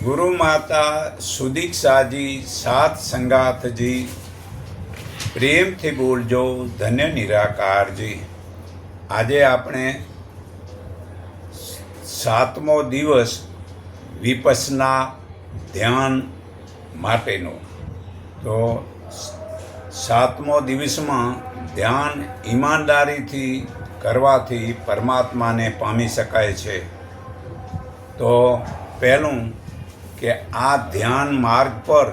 ગુરુ માતા સુદીક્ષાજી સાત સંગાથજી પ્રેમથી બોલજો ધન્ય નિરાકારજી। આજે આપણે સાતમો દિવસ વિપસના ધ્યાન માટેનો। તો સાતમો દિવસમાં ધ્યાન ઈમાનદારીથી કરવાથી પરમાત્માને પામી શકાય છે। તો પહેલું કે આ ધ્યાન માર્ગ પર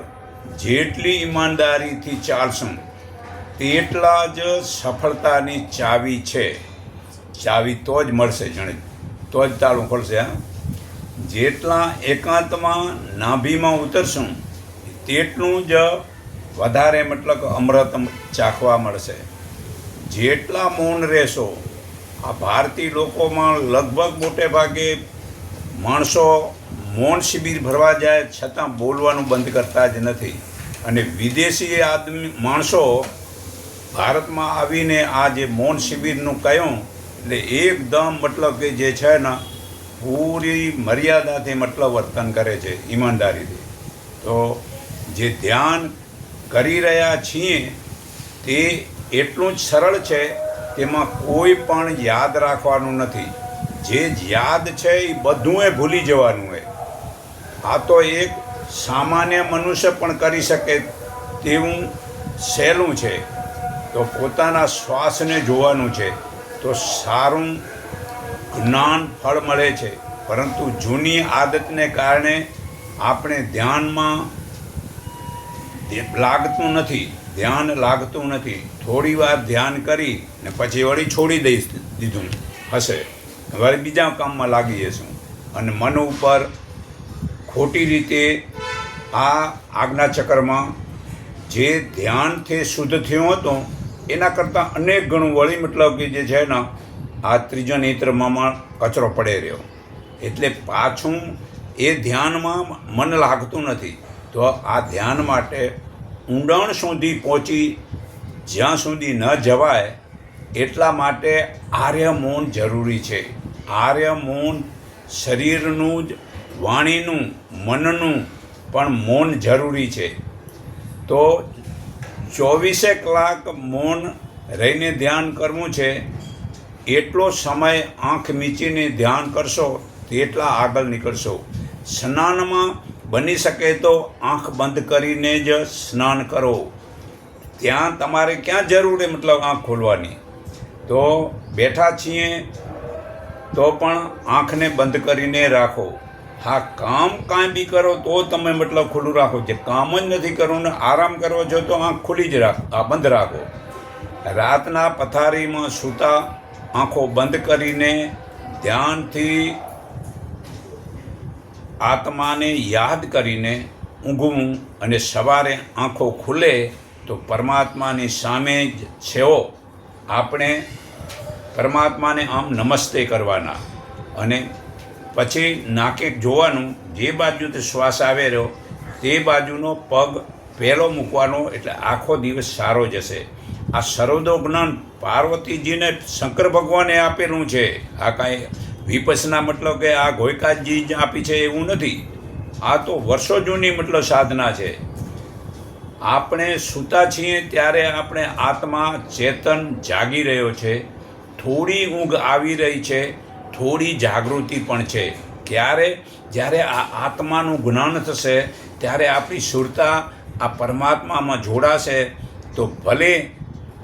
જેટલી ઈમાનદારીથી ચાલશું તેટલા જ સફળતાની ચાવી છે। ચાવી તો જ મળશે, જાણે તો જ તાળું ખોલશે। જેટલા એકાંતમાં નાભીમાં ઉતરશું તેટલું જ વધારે મતલબ અમૃત ચાખવા મળશે। જેટલા મૌન રહેશો, આ ભારતીય લોકોમાં લગભગ મોટે ભાગે માણસો મૌન શિબિર ભરવા જાય છતાં બોલવાનું બંધ કરતા જ નથી। અને વિદેશી માણસો ભારતમાં આવીને આ જે મૌન શિબિરનું કહ્યું એટલે એકદમ મતલબ કે જે છે ને પૂરી મર્યાદાથી મતલબ વર્તન કરે છે, ઈમાનદારીથી। તો જે ધ્યાન કરી રહ્યા છીએ તે એટલું જ સરળ છે, તેમાં કોઈ પણ યાદ રાખવાનું નથી। જે યાદ છે એ બધું ભૂલી જવાનું હોય। આ તો એક સામાન્ય મનુષ્ય પણ કરી શકે તેવું સહેલું છે। તો પોતાના શ્વાસને જોવાનું છે તો સારું જ્ઞાન ફળ મળે છે। પરંતુ જૂની આદતને કારણે આપણે ધ્યાન લાગતું નથી। થોડી વાર ધ્યાન કરી ને પછી વળી છોડી દીધું હશે, વળી બીજા કામમાં લાગી જશું અને મન ઉપર ખોટી રીતે આ આજ્ઞાચક્રમાં જે ધ્યાનથી શુદ્ધ થયો હતો એના કરતાં અનેક ગણું વળી મતલબ કે જે છે ને આ ત્રીજો નેત્રમાં કચરો પડે રહ્યો, એટલે પાછું એ ધ્યાનમાં મન લાગતું નથી। તો આ ધ્યાન માટે ઊંડાણ સુધી પહોંચી જ્યાં સુધી ન જવાય એટલા માટે આર્ય મૌન જરૂરી છે। આર્ય મૌન શરીરનું જ, વાણીનું, મનનું પણ મૌન જરૂરી છે। તો 24 કલાક મૌન રહીને ધ્યાન કરવું છે। એટલો સમય આંખ મીચીને ધ્યાન કરશો તેટલા આગળ નીકળશો। સ્નાનમાં બની શકે તો આંખ બંધ કરીને જ સ્નાન કરો। ત્યાં તમારે ક્યાં જરૂર છે મતલબ આંખ ખોલવાની? તો બેઠા છીએ તો પણ આંખને બંધ કરીને રાખો। હા, કામ કાંઈ બી કરો તો તમે મતલબ ખુલ્લું રાખો। જે કામ જ નથી કરવું ને આરામ કરવો છો તો આંખ ખુલ્લી જ બંધ રાખો। રાતના પથારીમાં સૂતા આંખો બંધ કરીને ધ્યાનથી આત્માને યાદ કરીને ઊંઘવું અને સવારે આંખો ખુલે તો પરમાત્માની સામે જ છેવો આપણે પરમાત્માને આમ નમસ્તે કરવાના અને પછી નાકે જોવાનું, જે બાજુથી શ્વાસ આવે રહ્યો તે બાજુનો પગ પહેલો મૂકવાનો, એટલે આખો દિવસ સારો જશે। આ સર્વદો જ્ઞાન પાર્વતીજીને શંકર ભગવાને આપેલું છે। આ કાંઈ વિપસના મતલબ કે આ ગોયકાજી જ આપી છે એવું નથી। આ તો વર્ષો જૂની મતલબ સાધના છે। આપણે સૂતા છીએ ત્યારે આપણે આત્મા ચેતન જાગી રહ્યો છે, થોડી ઊંઘ આવી રહી છે, થોડી જાગૃતિ પણ છે। જ્યારે આ આત્માનું જ્ઞાન થશે ત્યારે આપણી સુરતા આ પરમાત્મામાં જોડાશે। તો ભલે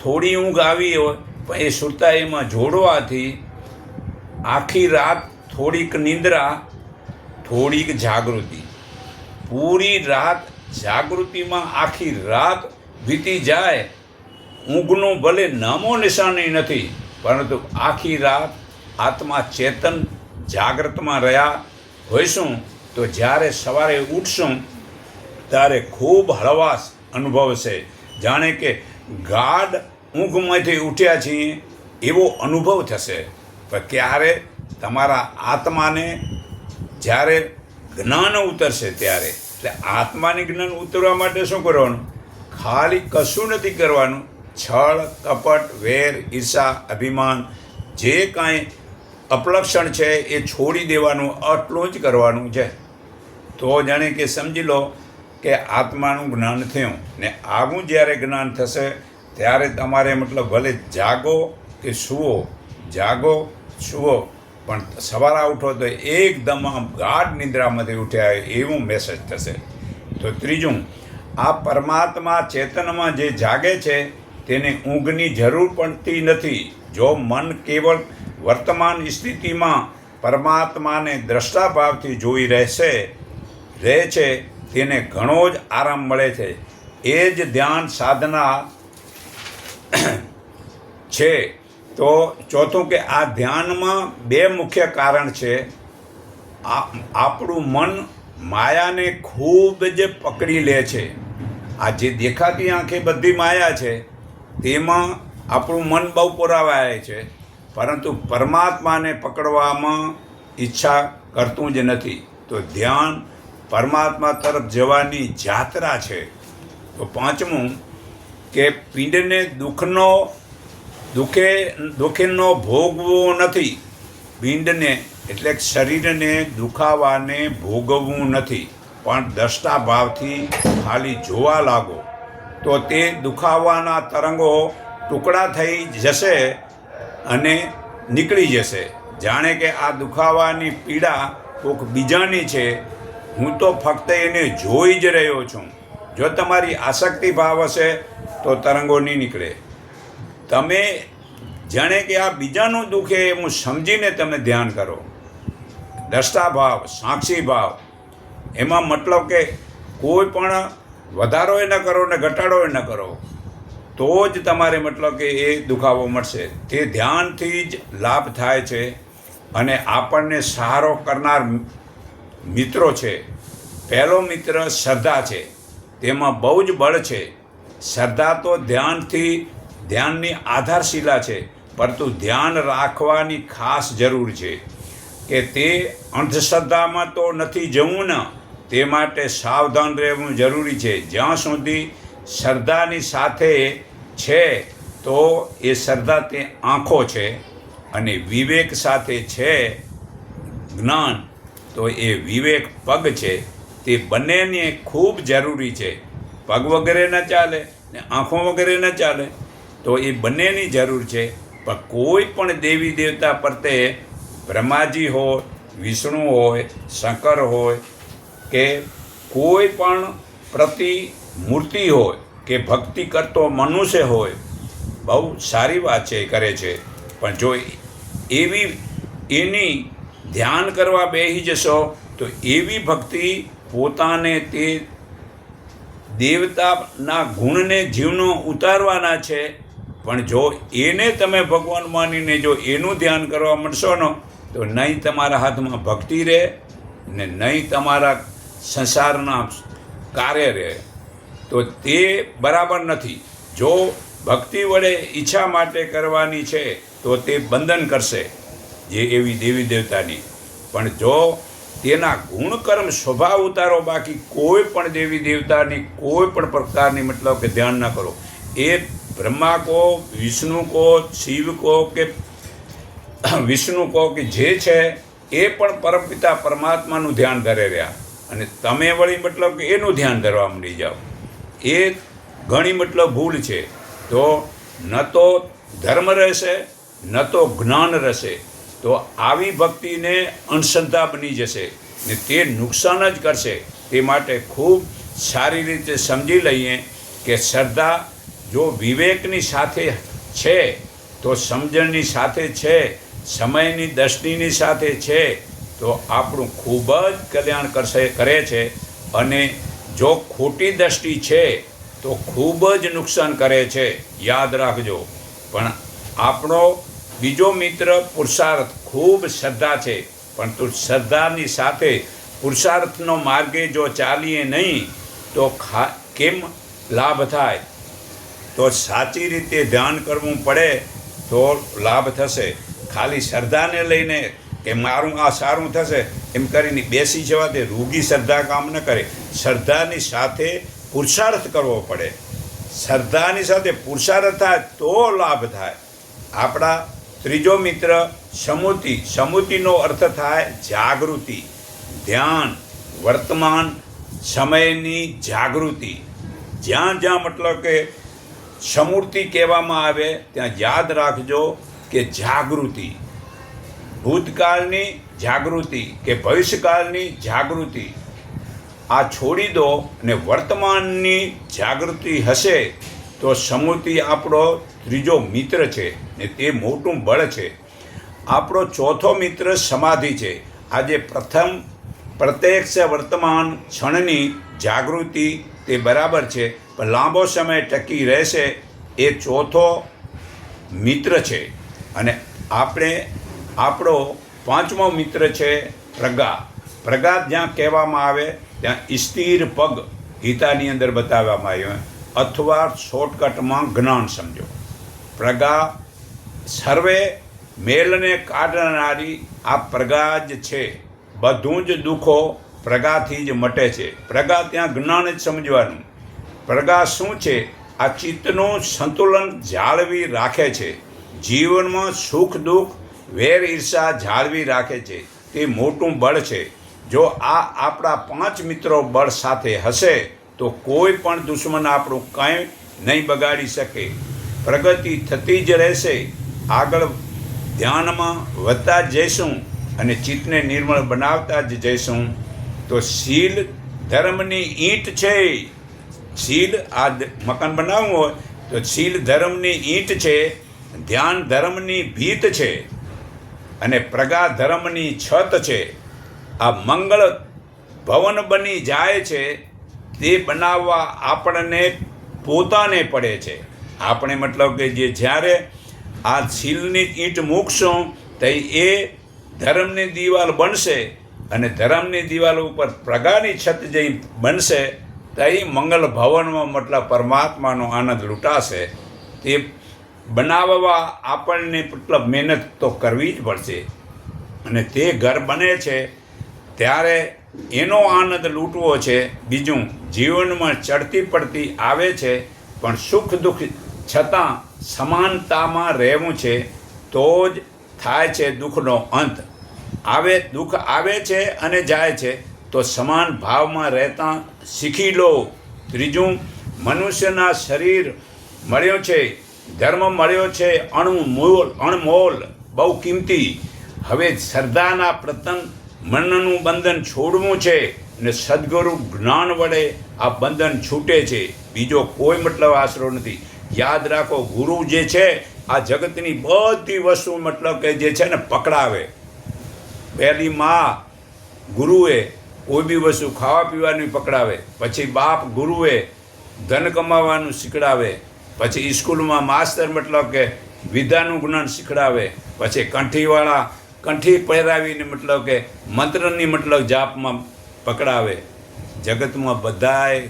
થોડી ઊંઘ આવી હોય પણ એ સુરતા એમાં જોડવાથી આખી રાત થોડીક નિંદ્રા, થોડીક જાગૃતિ, પૂરી રાત જાગૃતિમાં આખી રાત વીતી જાય। ઊંઘનું ભલે નામો નિશાની નથી, પરંતુ આખી રાત આત્મા ચેતન જાગ્રતમાં રહ્યા હોઈશું તો જ્યારે સવારે ઉઠશું ત્યારે ખૂબ હળવાશ અનુભવશે, જાણે કે ગાઢ ઊંઘમાંથી ઉઠ્યા છીએ એવો અનુભવ થશે। પણ ક્યારે તમારા આત્માને જ્યારે જ્ઞાન ઉતરશે ત્યારે, એટલે આત્માને જ્ઞાન ઉતરવા માટે શું કરવાનું? ખાલી કશું નથી કરવાનું। છળ, કપટ, વેર, ઈર્ષા, અભિમાન જે કાંઈ અપલક્ષણ છે એ છોડી દેવાનું, આટલું જ કરવાનું છે। તો જાણે કે સમજી લો કે આત્માનું જ્ઞાન થયું ને આવું જ્યારે જ્ઞાન થશે ત્યારે તમારે મતલબ ભલે જાગો કે સૂવો, જાગો સૂવો, પણ સવારે ઉઠો તો એકદમ આમ ગાઢ નિંદ્રામાંથી ઉઠ્યા એવું મેસેજ થશે. તો ત્રીજું, આ પરમાત્મા ચેતનમાં જે જાગે છે તેને ઊંઘની જરૂર પડતી નથી. જો મન કેવળ વર્તમાન સ્થિતિમાં પરમાત્માને દ્રષ્ટાભાવથી જોઈ રહે છે તેને ઘણો જ આરામ મળે છે. એ જ ધ્યાન સાધના છે. તો ચોથું કે આ ધ્યાનમાં બે મુખ્ય કારણ છે. આપણું મન માયાને ખૂબ જ પકડી લે છે. આ જે દેખાતી આંખે બધી માયા છે તેમાં આપણું મન બહુ પુરાવાય છે, પરંતુ પરમાત્માને પકડવામાં ઈચ્છા કરતું જ નથી. તો ધ્યાન પરમાત્મા તરફ જવાની જાત્રા છે. તો પાંચમું કે પિંડને દુઃખનો ભોગવો નથી. પિંડને એટલે શરીરને દુખાવાને ભોગવવું નથી, પણ દ્રષ્ટાભાવથી ખાલી જોવા લાગો તો તે દુખાવાના તરંગો ટુકડા થઈ જશે અને નીકળી જશે. જાણે કે આ દુખાવાની પીડા કોઈક બીજાની છે, હું તો ફક્ત એને જોઈ જ રહ્યો છું. જો તમારી આસક્તિ ભાવ હશે તો તરંગો નહીં નીકળે. તમે જાણે કે આ બીજાનું દુઃખ એવું સમજીને તમે ધ્યાન કરો. દ્રષ્ટાભાવ, સાક્ષી ભાવ, એમાં મતલબ કે કોઈ પણ વધારો ન કરો ને ઘટાડો ન કરો, તો જ તમારે મતલબ કે એ દુખાવો મળશે. તે ધ્યાનથી જ લાભ થાય છે. અને આપણને સહારો કરનાર મિત્રો છે. પહેલો મિત્ર શ્રદ્ધા છે. તેમાં બહુ જ બળ છે. શ્રદ્ધા તો ધ્યાનની આધારશિલા છે, પરંતુ ધ્યાન રાખવાની ખાસ જરૂર છે કે તે અંધશ્રદ્ધામાં તો નથી જવું ને, તે માટે સાવધાન રહેવું જરૂરી છે. જ્યાં સુધી શ્રદ્ધાની સાથે છે તો એ શ્રદ્ધા તે આંખો છે, અને વિવેક સાથે છે જ્ઞાન તો એ વિવેક પગ છે. તે બંનેને ખૂબ જરૂરી છે. પગ વગેરે ન ચાલે ને આંખો વગેરે ન ચાલે, તો એ બંનેની જરૂર છે. પણ કોઈ પણ દેવી દેવતા પ્રત્યે બ્રહ્માજી હોય, વિષ્ણુ હોય, શંકર હોય કે કોઈ પણ પ્રતિમૂર્તિ હોય કે ભક્તિ કરતો મનુષ્ય હોય, બહુ સારી વાત છે, કરે છે. પણ જો એની ધ્યાન કરવા બેસી જશો તો એવી ભક્તિ પોતાને તે દેવતાના ગુણને જીવનો ઉતારવાના છે. પણ જો એને તમે ભગવાન માનીને જો એનું ધ્યાન કરવા માંડશો ને, તો નહીં તમારા હાથમાં ભક્તિ રહે ને નહીં તમારા સંસારના કાર્ય રહે. તો તે બરાબર નથી. જો ભક્તિ વડે ઈચ્છા માટે કરવાની છે તો તે બંધન કરશે, જે એવી દેવી દેવતાની. પણ જો તેના ગુણકર્મ સ્વભાવ ઉતારો, બાકી કોઈ પણ દેવી દેવતાની કોઈ પણ પ્રકારની મતલબ કે ધ્યાન ન કરો. એ બ્રહ્મા કો, વિષ્ણુ કો, શિવ કો કે વિષ્ણુ કો કે જે છે એ પણ પરમપિતા પરમાત્માનું ધ્યાન ધરે રહ્યા, અને તમે વળી મતલબ કે એનું ધ્યાન ધરવા માંડી જાઓ. એ ઘણી મતલબ ભૂલ છે. તો ન તો ધર્મ રહેશે ન તો જ્ઞાન રહેશે. તો આવી ભક્તિને અંધશ્રદ્ધા બની જશે ને તે નુકસાન જ કરશે. તે માટે ખૂબ સારી રીતે સમજી લઈએ કે શ્રદ્ધા જો વિવેકની સાથે છે તો સમજણની સાથે છે, સમયની દ્રષ્ટિની સાથે છે, તો આપણું ખૂબ જ કલ્યાણ કરે છે. અને જો ખોટી દ્રષ્ટિ છે તો ખૂબ જ નુકસાન કરે છે, યાદ રાખજો. પણ આપણો બીજો મિત્ર પુરુષાર્થ, ખૂબ શ્રદ્ધા છે, પરંતુ શ્રદ્ધાની સાથે પુરુષાર્થનો માર્ગે જો ચાલીએ નહીં તો કેમ લાભ થાય? તો સાચી રીતે ધ્યાન કરવું પડે તો લાભ થશે. ખાલી શ્રદ્ધાને લઈને કે મારું આ સારું થશે એમ કરીને બેસી જવાથી રૂગી શ્રદ્ધા કામ ન કરે. શ્રદ્ધાની સાથે પુરુષાર્થ કરવો પડે. શ્રદ્ધાની સાથે પુરુષાર્થ થાય તો લાભ થાય. આપણા ત્રીજો મિત્ર સમૃદ્ધિ. સમૃદ્ધિનો અર્થ થાય જાગૃતિ, ધ્યાન, વર્તમાન સમયની જાગૃતિ. જ્યાં જ્યાં મતલબ કે સમૂર્તિ કહેવામાં આવે ત્યાં યાદ રાખજો કે જાગૃતિ, ભૂતકાળની જાગૃતિ કે ભવિષ્યકાળની જાગૃતિ આ છોડી દો અને વર્તમાનની જાગૃતિ હશે તો સમૃદ્ધિ આપણો ત્રીજો મિત્ર છે ને તે મોટું બળ છે. આપણો ચોથો મિત્ર સમાધિ છે. આજે પ્રથમ પ્રત્યક્ષ વર્તમાન ક્ષણની જાગૃતિ તે બરાબર છે, પણ લાંબો સમય ટકી રહેશે એ ચોથો મિત્ર છે. અને આપણો પાંચમો મિત્ર છે પ્રજ્ઞા. પ્રજ્ઞા જ્યાં કહેવામાં આવે ત્યાં સ્થિર પગ ગીતાની અંદર બતાવવામાં આવ્યું, અથવા શોર્ટકટમાં જ્ઞાન સમજો. પ્રજ્ઞા સર્વે મેલને કાઢનારી આ પ્રજ્ઞા જ છે. બધું જ દુઃખો પ્રજ્ઞાથી જ મટે છે. પ્રજ્ઞા ત્યાં જ્ઞાન જ સમજવાનું. પ્રજ્ઞા શું છે? આ ચિત્તનું સંતુલન જાળવી રાખે છે. જીવનમાં સુખ દુઃખ વેર ઈર્ષા જાળવી રાખે છે. તે મોટું બળ છે. જો આ આપણા પાંચ મિત્રો બળ સાથે હશે તો કોઈ પણ દુશ્મન આપણું કંઈ નહીં બગાડી શકે. પ્રગતિ થતી જ રહેશે. આગળ ધ્યાનમાં વધતા જ જઈશું અને ચિત્તને નિર્મળ બનાવતા જ જઈશું. તો શીલ ધર્મની ઈંટ છે. શીલ આ મકાન બનાવવું હોય તો શીલ ધર્મની ઈંટ છે, ધ્યાન ધર્મની ભીત છે અને પ્રજ્ઞા ધર્મની છત છે. આ મંગળ ભવન બની જાય છે તે બનાવવા આપણને પોતાને પડે છે. આપણે મતલબ કે જે જ્યારે આ શીલની ઈંટ મૂકશું તો એ ધર્મની દિવાલ બનશે અને ધર્મની દિવાલ ઉપર પ્રજ્ઞાની છત જે બનશે તો એ મંગલ ભવનમાં મતલબ પરમાત્માનો આનંદ લૂંટાશે. તે બનાવવા આપણને મતલબ મહેનત તો કરવી જ પડશે. અને તે ઘર બને છે ત્યારે એનો આનંદ લૂંટવો છે. બીજું જીવનમાં ચડતી પડતી આવે છે પણ સુખ દુઃખ છતાં સમાનતામાં રહેવું છે તો જ થાય છે દુઃખનો અંત. દુઃખ આવે છે અને જાય છે તો સમાન ભાવમાં રહેતા શીખી લો. ત્રીજું મનુષ્યના શરીર મળ્યો છે, ધર્મ મળ્યો છે અણમોલ બહુ કિંમતી. હવે શ્રદ્ધાના પ્રતન મનનું બંધન છોડવું છે અને સદગુરુ જ્ઞાન વડે આ બંધન છૂટે છે. બીજો કોઈ મતલબ આશરો નથી. યાદ રાખો, ગુરુ જે છે આ જગતની બધી વસ્તુ મતલબ કે જે છે ને પકડાવે. પહેલી માં ગુરુએ કોઈ બી વસ્તુ ખાવા પીવાની પકડાવે, પછી બાપ ગુરુએ ધન કમાવાનું શીખડાવે, પછી સ્કૂલમાં માસ્તર મતલબ કે વિદ્યાનું જ્ઞાન શીખડાવે, પછી કંઠીવાળા કંઠી પહેરાવીને મતલબ કે મંત્રની મતલબ જાપમાં પકડાવે. જગતમાં બધાએ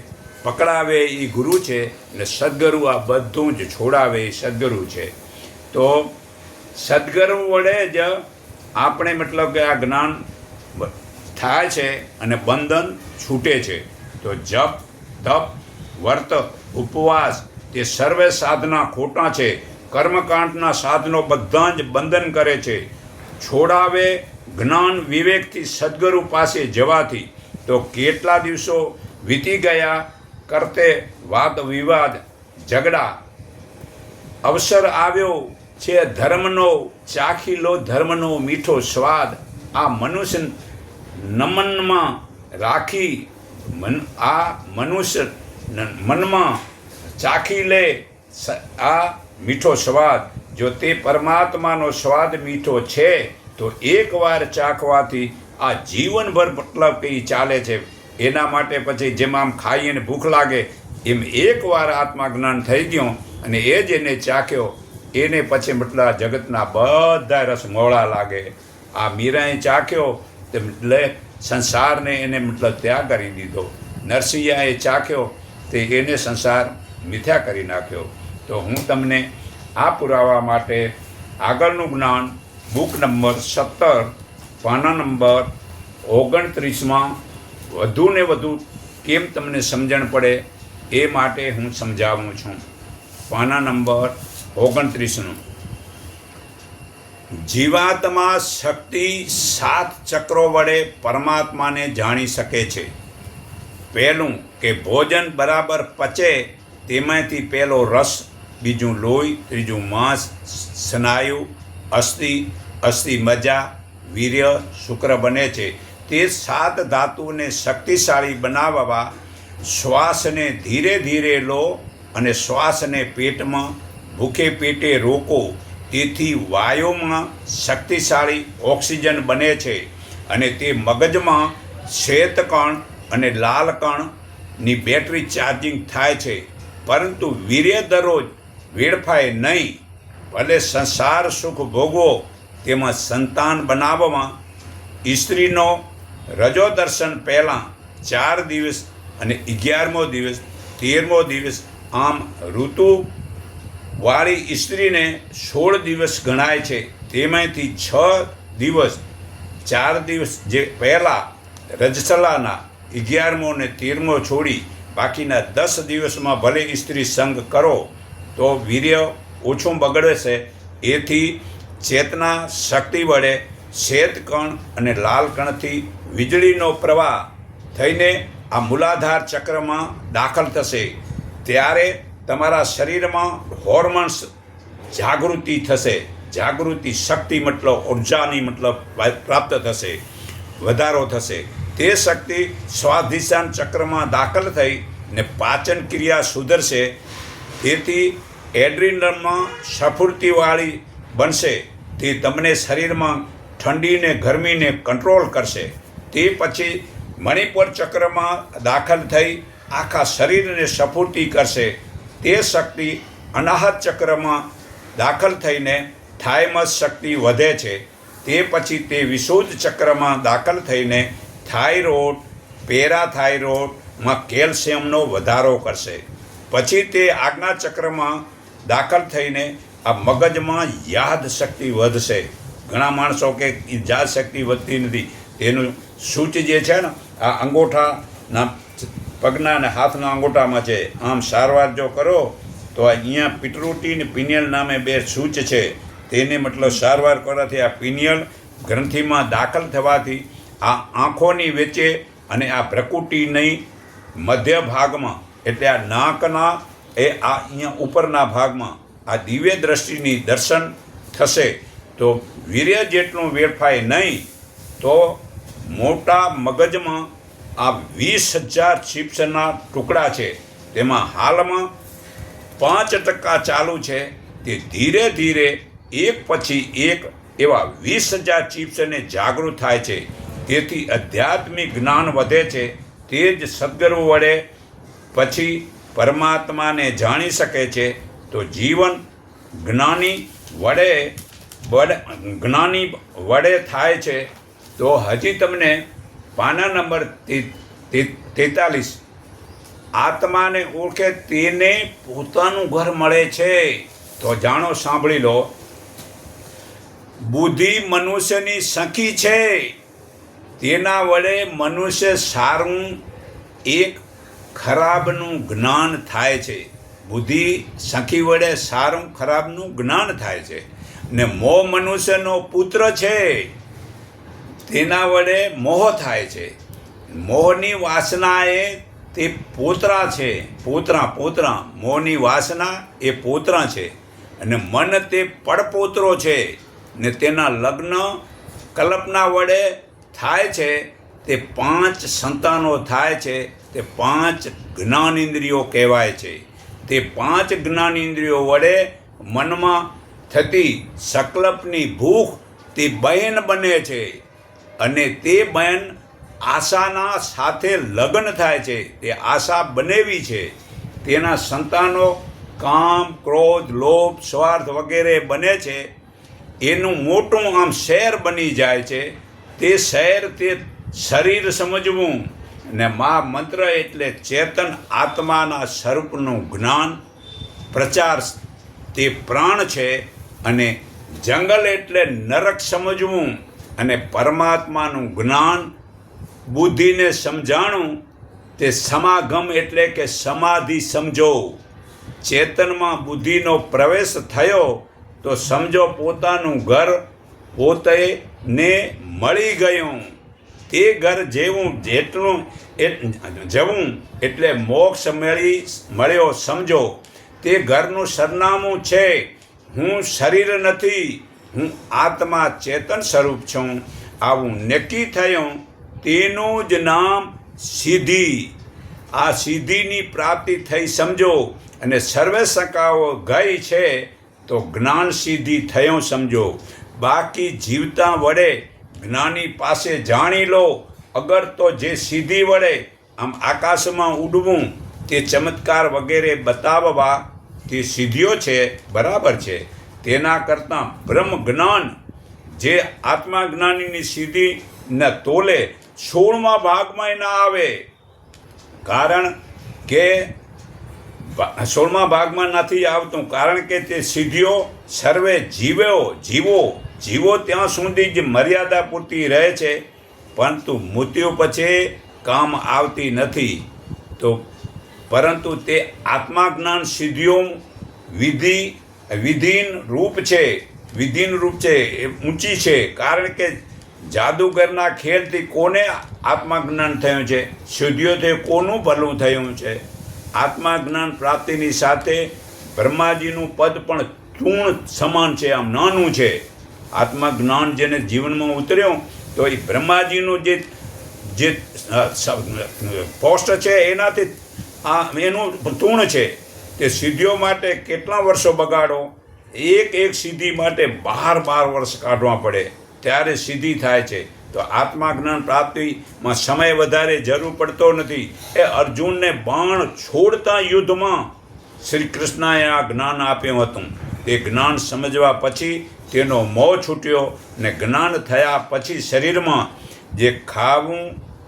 પકડાવે એ ગુરુ છે અને સદગુરુ આ બધું જ છોડાવે એ સદગુરુ છે. તો સદગુરુ વડે જ આપણે મતલબ કે આ જ્ઞાન થાય છે અને બંધન છૂટે છે. તો જપ તપ વર્ત ઉપવાસ તે સર્વે સાધના ખોટા છે. કર્મકાંડના સાધનો બધા જ બંધન કરે છે. છોડાવે જ્ઞાન વિવેકથી સદગુરુ પાસે જવાથી. તો કેટલા દિવસો વીતી ગયા કરતે વાદ વિવાદ ઝઘડા. અવસર આવ્યો છે ધર્મનો, ચાખી લો ધર્મનો મીઠો સ્વાદ. આ મનુષ્ય નમનમાં રાખી આ મનુષ્ય મનમાં ચાખી લે આ મીઠો સ્વાદ. જો તે પરમાત્માનો સ્વાદ મીઠો છે તો એકવાર ચાખવાથી આ જીવનભર મતલબ કે ચાલે છે. એના માટે પછી જેમ આમ ખાઈને ભૂખ લાગે એમ એકવાર આત્મા જ્ઞાન થઈ ગયો અને એ જ એને ચાખ્યો એને પછી મતલબ જગતના બધા રસ મોળા લાગે. આ મીરાએ ચાખ્યો એટલે સંસારને એને મતલબ ત્યાગ કરી દીધો. નરસિંહાએ ચાખ્યો તે એને સંસાર મિથ્યા કરી નાખ્યો. તો હું તમને આ પુરાવા માટે આગળનું જ્ઞાન બુક નંબર 17 પાના નંબર 29માં વધુ ને વધુ કેમ તમને સમજણ પડે એ માટે હું સમજાવું છું. પાના નંબર 29નું જીવાત્મા શક્તિ 7 ચક્રો વડે પરમાત્માને જાણી શકે છે. પહેલું કે ભોજન બરાબર પચે તેમાંથી પહેલો રસ, બીજું લોહી, ત્રીજું માંસ, સ્નાયુ, અસ્થિ મજ્જા, વીર્ય, શુક્ર બને છે. તે 7 ધાતુને શક્તિશાળી બનાવવા શ્વાસને ધીરે ધીરે લો અને શ્વાસને પેટમાં ભૂખે પેટે રોકો. તેથી વાયુમાં શક્તિશાળી ઓક્સિજન બને છે અને તે મગજમાં શ્વેતકણ અને લાલ કણની બેટરી ચાર્જિંગ થાય છે. પરંતુ વીર્ય દરરોજ વેડફાય નહીં. ભલે સંસાર સુખ ભોગવો, તેમાં સંતાન બનાવવામાં સ્ત્રીનો રજો દર્શન પહેલાં 4 દિવસ અને 11મો દિવસ, 13મો દિવસ, આમ ઋતુવાળી સ્ત્રીને 16 દિવસ ગણાય છે. તેમાંથી 6 દિવસ, 4 દિવસ જે પહેલાં રજસલાના, 11મો અને 13મો છોડી બાકીના 10 દિવસમાં ભલે સ્ત્રી સંગ કરો તો વીર્ય ઓછું બગડે છે. એથી ચેતના શક્તિ વડે શ્વેતકણ અને લાલ કણથી વીજળીનો પ્રવાહ થઈને આ મૂલાધાર ચક્રમાં દાખલ થશે. ત્યારે તમારા શરીરમાં હોર્મોન્સ જાગૃતિ થશે. જાગૃતિ શક્તિ મતલબ ઉર્જાની મતલબ પ્રાપ્ત થશે, વધારો થશે. તે શક્તિ સ્વાધિષ્ઠાન ચક્રમાં દાખલ થઈ ને પાચન ક્રિયા સુધરશે. તેથી એડ્રીનલમાં સ્ફૂર્તિવાળી બનશે. તે તમને શરીરમાં ઠંડીને ગરમીને કંટ્રોલ કરશે. તે પછી મણિપુર ચક્રમાં દાખલ થઈ આખા શરીરને સ્ફૂર્તિ કરશે. તે શક્તિ અનાહત ચક્રમાં દાખલ થઈને થાઇમસ શક્તિ વધે છે. તે પછી તે વિશુદ્ધ ચક્રમાં દાખલ થઈને થાઇરોઇડ, પેરાથાઇરોઇડમાં કેલ્શિયમનો વધારો કરશે. પછી તે આજ્ઞા ચક્રમાં દાખલ થઈને આ મગજમાં યાદ શક્તિ વધશે. ઘણા માણસો કે યાદ શક્તિ વધતી નથી. તેનું સૂચ જે છે ને આ અંગૂઠાના, પગના અને હાથના અંગૂઠામાં છે. આમ સારવાર જો કરો તો અહીંયા પિટ્રુટી અને પિનિયલ નામે 2 સૂચ છે. તેને મતલબ સારવાર કરવાથી આ પિનિયલ ગ્રંથિમાં દાખલ થવાથી આ આંખોની વચ્ચે અને આ ભ્રકુટીની મધ્ય ભાગમાં, એટલે આ નાકના આ અહીંયા ઉપરના ભાગમાં આ દિવ્ય દ્રષ્ટિની દર્શન થશે. તો વીર્ય જેટલું વેડફાય નહીં તો મોટા મગજમાં આ 20,000 ચિપ્સના ટુકડા છે. તેમાં હાલમાં 5% ચાલુ છે. તે ધીરે ધીરે એક પછી એક એવા 20,000 ચિપ્સને જાગૃત થાય છે. તેથી આધ્યાત્મિક જ્ઞાન વધે છે. તે જ સદગુરુ વડે પછી પરમાત્માને જાણી શકે છે. તો જીવન જ્ઞાની વડે થાય છે. તો હજી તમને પાના નંબર 43, આત્માને ઓળખે તેને પોતાનું ઘર મળે છે. તો જાણો, સાંભળી લો. બુદ્ધિ મનુષ્યની સખી છે. તેના વડે મનુષ્ય સારું એક ખરાબનું જ્ઞાન થાય છે. બુદ્ધિ સખી વડે સારું ખરાબનું જ્ઞાન થાય છે. ને મોહ મનુષ્યનો પુત્ર છે. તેના વડે મોહ થાય છે. મોહની વાસના એ તે પોતરા છે. પોતરા મોહની વાસના એ પોતરા છે. અને મન તે પડપોતરો છે. ને તેના લગ્ન કલ્પના વડે થાય છે. તે 5 સંતાનો થાય છે. તે 5 જ્ઞાનેન્દ્રિયો કહેવાય છે. તે 5 જ્ઞાનેન્દ્રિયો વડે મનમાં થતી સંકલ્પની ભૂખ તે બહેન બને છે. અને તે બહેન આશાના સાથે લગ્ન થાય છે. તે આશા બનેવી છે. તેના સંતાનો કામ, ક્રોધ, લોભ, સ્વાર્થ વગેરે બને છે. એનું મોટું આમ શહેર બની જાય છે. તે શહેર તે શરીર સમજવું. ને મા મંત્ર એટલે ચેતન આત્માના સ્વરૂપનું જ્ઞાન પ્રચાર તે પ્રાણ છે. અને જંગલ એટલે નરક સમજવું. અને પરમાત્માનું જ્ઞાન બુદ્ધિને સમજાણું તે સમાગમ એટલે કે સમાધિ સમજો. ચેતનમાં બુદ્ધિનો પ્રવેશ થયો તો સમજો પોતાનું ઘર પોતેને મળી ગયું. તે ઘર જેવું જેટલું જવું એટલે મોક્ષ મળ્યો સમજો. તે ઘરનું સરનામું છે, હું શરીર નથી, હું આત્મા ચેતન સ્વરૂપ છું. આવું નક્કી થયું, તેનું જ નામ સિદ્ધિ. આ સિદ્ધિની પ્રાપ્તિ થઈ સમજો, અને સર્વે શંકાઓ ગઈ છે તો જ્ઞાન સિદ્ધિ થયો સમજો. બાકી જીવતા વડે જ્ઞાની પાસે જાણી લો. અગર તો જે સિદ્ધિ વડે આમ આકાશમાં ઉડવું, તે ચમત્કાર વગેરે બતાવવા તે સિદ્ધિઓ છે, બરાબર છે. તેના કરતાં બ્રહ્મ જ્ઞાન જે આત્મા જ્ઞાનીની સિદ્ધિ ન તોલે 16મા ભાગમાં ના આવે. કારણ કે 16મા ભાગમાં નથી આવતું, કારણ કે તે સિદ્ધિઓ સર્વે જીવો ત્યાં સુધી જ મર્યાદા પૂરતી રહે છે, પરંતુ મૃત્યુ પછી કામ આવતી નથી. તો પરંતુ તે આત્મા જ્ઞાન સિદ્ધિઓ વિધિન રૂપ છે, એ ઊંચી છે. કારણ કે જાદુગરના ખેલથી કોને આત્મા જ્ઞાન થયું છે? સિદ્ધિઓથી કોનું ભલું થયું છે? આત્મા જ્ઞાન પ્રાપ્તિની સાથે બ્રહ્માજીનું પદ પણ તૂણ સમાન છે, આમ નાનું છે. આત્મા જ્ઞાન જેને જીવનમાં ઉતર્યું તો એ બ્રહ્માજીનું જે પોસ્ટ છે એનાથી એનું તૂણ છે. તે સિદ્ધિઓ માટે કેટલા વર્ષો બગાડો? એક સિદ્ધિ માટે 12 વર્ષ કાઢવા પડે, ત્યારે સિદ્ધિ થાય છે. તો આત્મા જ્ઞાન પ્રાપ્તિમાં સમય વધારે જરૂર પડતો નથી. એ અર્જુનને બાણ છોડતા યુદ્ધમાં શ્રી કૃષ્ણએ આ જ્ઞાન આપ્યું હતું. તે જ્ઞાન સમજવા પછી તેનો મોહ છૂટ્યો, ને જ્ઞાન થયા પછી શરીરમાં જે ખાવું,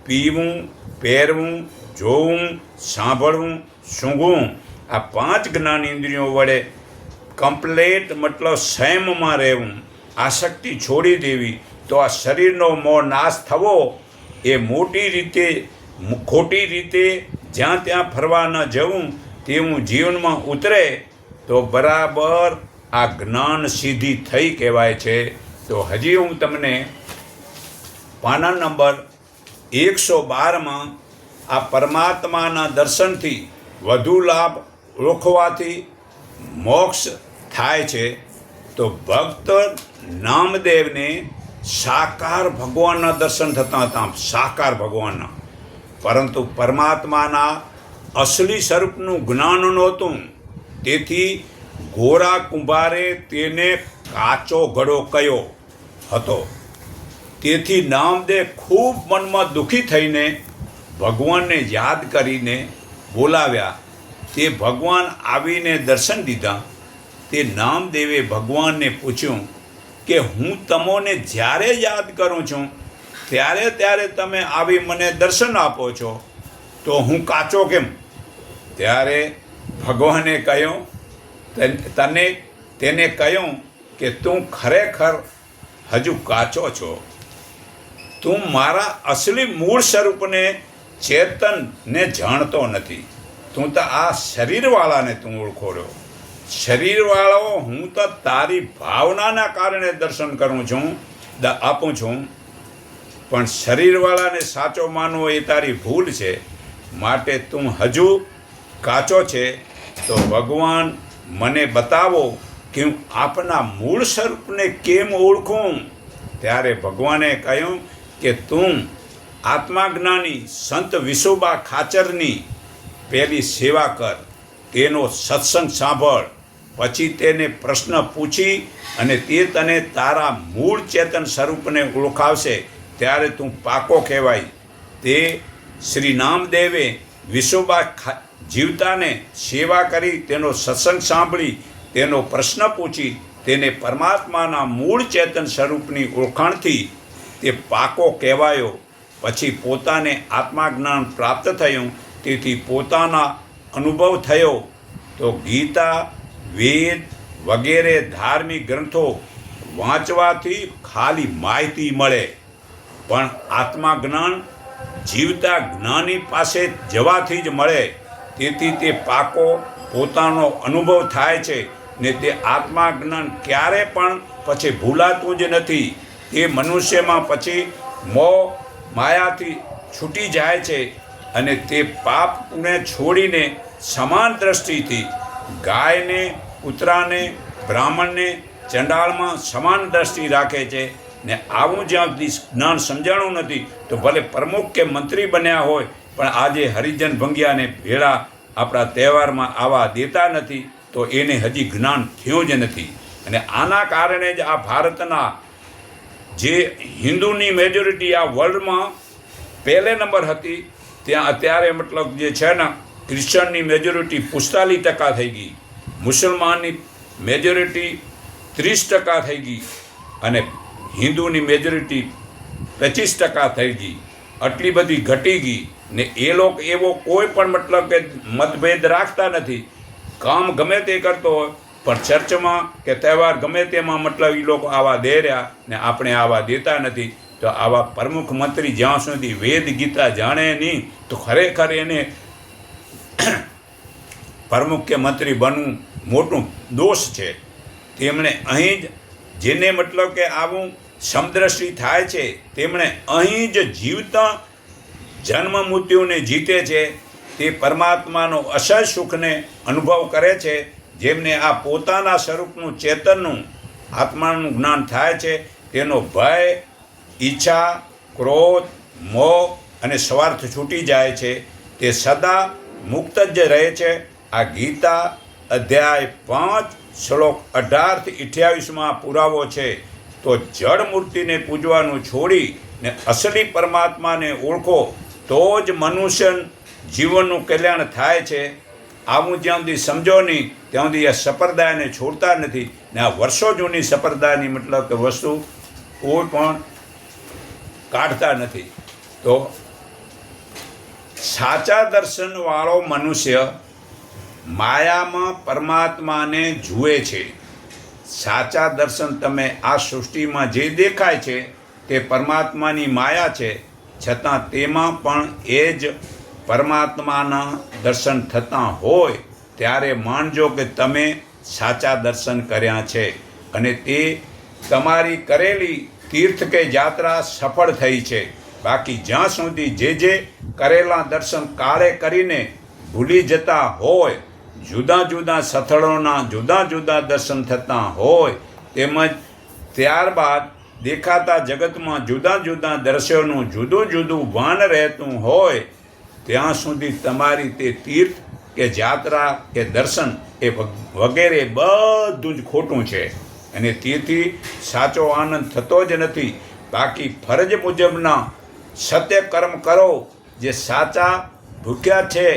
પીવું, પહેરવું, જોવું, સાંભળવું, સૂંઘવું, આ 5 જ્ઞાન ઇન્દ્રિયો વડે કમ્પ્લેટ મતલબ સંયમમાં રહેવું, આસક્તિ છોડી દેવી, તો આ શરીરનો મોહ નાશ થવો એ ખોટી રીતે જ્યાં ત્યાં ફરવા ન જવું તેવું જીવનમાં ઉતરે તો બરાબર આ જ્ઞાન સિદ્ધિ થઈ કહેવાય છે. તો હજી હું તમને પાના નંબર 112માં આ પરમાત્માના દર્શનથી વધુ લાભ ઓળખવાથી મોક્ષ થાય છે. તો ભક્ત નામદેવને સાકાર ભગવાનના દર્શન થતા હતા, સાકાર ભગવાનના, પરંતુ પરમાત્માના અસલી સ્વરૂપનું જ્ઞાન નહોતું. તેથી ગોરા કુંભારે તેને કાચો ઘડો કહ્યો હતો. તેથી નામદેવ ખૂબ મનમાં દુઃખી થઈને ભગવાનને યાદ કરીને બોલાવ્યા. તે ભગવાન આવીને દર્શન દીધા. તે નામદેવે ભગવાનને પૂછ્યું કે હું તમને જ્યારે યાદ કરું છું ત્યારે તમે આવી મને દર્શન આપો છો, તો હું કાચો કેમ? ત્યારે ભગવાને કહ્યું, તેને કહ્યું કે તું ખરેખર હજુ કાચો છો. તું મારા અસલી મૂળ સ્વરૂપને ચેતનને જાણતો નથી. તું તો આ શરીરવાળાને તું ઓળખો રહ્યો. શરીરવાળો હું તો તારી ભાવનાના કારણે દર્શન કરું છું, આપું છું, પણ શરીરવાળાને સાચો માનવો એ તારી ભૂલ છે. માટે તું હજુ કાચો છે. તો ભગવાન મને બતાવો કે હું આપના મૂળ સ્વરૂપને કેમ ઓળખું? ત્યારે ભગવાને કહ્યું કે તું આત્માજ્ઞાની સંત વિસોબા ખાચરની પહેલી સેવા કર, તેનો સત્સંગ સાંભળ, પછી તેને પ્રશ્ન પૂછી અને તે તને તારા મૂળ ચેતન સ્વરૂપને ઓળખાવશે. ત્યારે તું પાકો કહેવાય. તે શ્રી નામદેવે વિસોબા જીવતાને સેવા કરી, તેનો સત્સંગ સાંભળી, તેનો પ્રશ્ન પૂછી, તેને પરમાત્માના મૂળ ચેતન સ્વરૂપની ઓળખાણથી તે પાકો કહેવાયો. પછી પોતાને આત્માજ્ઞાન પ્રાપ્ત થયું. તેથી પોતાના અનુભવ થયો. તો ગીતા, વેદ વગેરે ધાર્મિક ગ્રંથો વાંચવાથી ખાલી માહિતી મળે, પણ આત્માજ્ઞાન જીવતા જ્ઞાની પાસે જવાથી જ મળે. તેથી તે પાકો પોતાનો અનુભવ થાય છે. ને તે આત્મા જ્ઞાન ક્યારે પણ પછી ભૂલાતું જ નથી. એ મનુષ્યમાં પછી મોહ માયાથી છૂટી જાય છે અને તે પાપને છોડીને સમાન દ્રષ્ટિથી ગાયને, કૂતરાને, બ્રાહ્મણને, ચંડાળમાં સમાન દ્રષ્ટિ રાખે છે. ને આવું જ્યાં સુધી જ્ઞાન સમજાણું નથી તો ભલે પ્રમુખ કે મંત્રી બન્યા હોય પણ આજે હરિજન ભંગિયાને ભેળા આપણા તહેવારમાં આવવા દેતા નથી તો એને હજી જ્ઞાન થયું જ નથી. અને આના કારણે જ આ ભારતના જે હિન્દુની મેજોરિટી આ વર્લ્ડમાં પહેલે નંબર હતી ત્યાં અત્યારે મતલબ જે છે ને ક્રિશ્ચનની મેજોરિટી 45% થઈ ગઈ, મુસલમાનની મેજોરિટી 30% થઈ ગઈ અને હિન્દુની મેજોરિટી 25% થઈ ગઈ. આટલી બધી ઘટી ગઈ ને એ લોકો એવો કોઈ પણ મતલબ કે મતભેદ રાખતા નથી. કામ ગમે તે કરતો હોય પણ ચર્ચમાં કે તહેવાર ગમે તેમાં મતલબ એ લોકો આવા દે રહ્યા ને આપણે આવા દેતા નથી. તો આવા પ્રમુખ મંત્રી જ્યાં સુધી વેદ ગીતા જાણે નહીં તો ખરેખર એને પ્રમુખ કે મંત્રી બનવું મોટું દોષ છે. તેમણે અહીં જ જેને મતલબ કે આવું સમદ્રષ્ટિ થાય છે તેમણે અહીં જ જીવતા જન્મ મૃત્યુને જીતે છે. તે પરમાત્માનો અસલ સુખને અનુભવ કરે છે. જેમને આ પોતાના સ્વરૂપનું ચેતનનું આત્માનું જ્ઞાન થાય છે તેનો ભય, ઈચ્છા, ક્રોધ, મોહ અને સ્વાર્થ છૂટી જાય છે. તે સદા મુક્ત જ રહે છે. આ ગીતા અધ્યાય 5 શ્લોક 18થી 28માં પુરાવો છે. તો જળ મૂર્તિને પૂજવાનું છોડી ને અસલી પરમાત્માને ઓળખો તો જ મનુષ્ય જીવનનું કલ્યાણ થાય છે. આવું જ્યાં સુધી સમજો નહીં ત્યાં સુધી આ સંપ્રદાયને છોડતા નથી. ને આ વર્ષો જૂની સંપ્રદાયની મતલબ કે વસ્તુ કોઈ પણ કાઢતા નથી. તો સાચા દર્શનવાળો મનુષ્ય માયામાં પરમાત્માને જુએ છે. સાચા દર્શન તમે આ સૃષ્ટિમાં જે દેખાય છે તે પરમાત્માની માયા છે, છતાં તેમાં પણ એ જ પરમાત્માના દર્શન થતાં હોય ત્યારે માનજો કે તમે સાચા દર્શન કર્યા છે અને તે તમારી કરેલી તીર્થ કે યાત્રા સફળ થઈ છે. બાકી જ્યાં સુધી જે કરેલા દર્શન કાળે કરીને ભૂલી જતા હોય, જુદા જુદા સ્થળોના જુદા જુદા દર્શન થતાં હોય, તેમજ ત્યારબાદ દેખાતા જગતમાં જુદા જુદા દ્રશ્યોનું જુદું જુદું ભાન રહેતું હોય ત્યાં સુધી તમારી તે તીર્થ કે યાત્રા કે દર્શન એ વગેરે બધું જ ખોટું છે અને તેથી સાચો આનંદ થતો જ નથી. બાકી ફરજ મુજબના સત્ય કર્મ કરો. જે સાચા ભૂખ્યા છે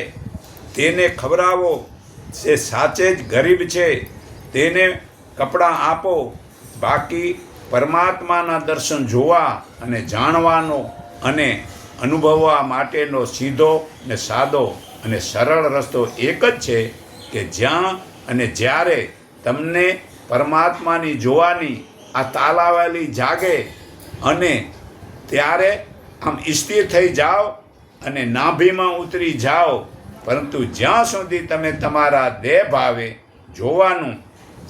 તેને ખવડાવો, જે સાચે જ ગરીબ છે તેને કપડાં આપો. બાકી પરમાત્માના દર્શન જોવા અને જાણવાનો અને અનુભવવા માટેનો સીધો ને સાદો અને સરળ રસ્તો એક જ છે કે જ્યાં અને જ્યારે તમને પરમાત્માની જોવાની આ તાલાવાલી જાગે અને ત્યારે આમ સ્થિર થઈ જાઓ અને નાભીમાં ઉતરી જાઓ. પરંતુ જ્યાં સુધી તમે તમારા દેહ ભાવે જોવાનું,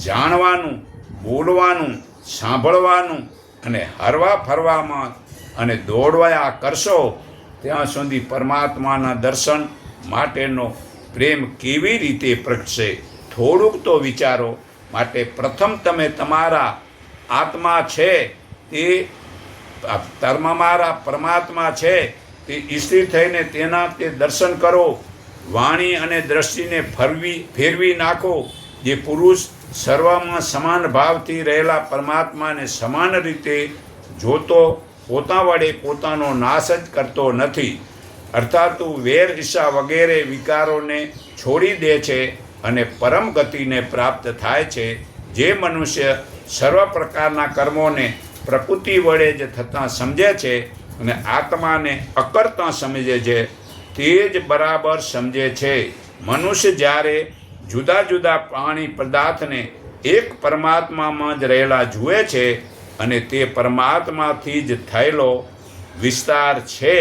જાણવાનું, બોલવાનું, સાંભળવાનું અને હરવા ફરવામાં અને દોડવાયા કરશો ત્યાં સુધી પરમાત્માના દર્શન માટેનો પ્રેમ કેવી રીતે પ્રગટશે? થોડુંક તો વિચારો. માટે પ્રથમ તમે તમારા આત્મા છે તે તમારા પરમાત્મા છે તે સ્થિર થઈને તેના તે દર્શન કરો. વાણી અને દ્રષ્ટિને ફેરવી નાખો. જે પુરુષ સર્વમાં સમાન ભાવથી રહેલા પરમાત્માને સમાન રીતે જોતો પોતા વડે પોતાનો નાશ જ કરતો નથી. અર્થાત વેર ઈર્ષા વગેરે વિકારોને છોડી દે છે અને પરમ ગતિને પ્રાપ્ત થાય છે. જે મનુષ્ય સર્વ પ્રકારના કર્મોને પ્રકૃતિ વડે જ થતાં સમજે છે અને આત્માને અકર્તા સમજે છે તે જ બરાબર સમજે છે. મનુષ્ય જ્યારે જુદા જુદા પ્રાણી પદાર્થને એક પરમાત્મામાં જ રહેલા જુએ છે અને તે પરમાત્માથી જ થયેલો વિસ્તાર છે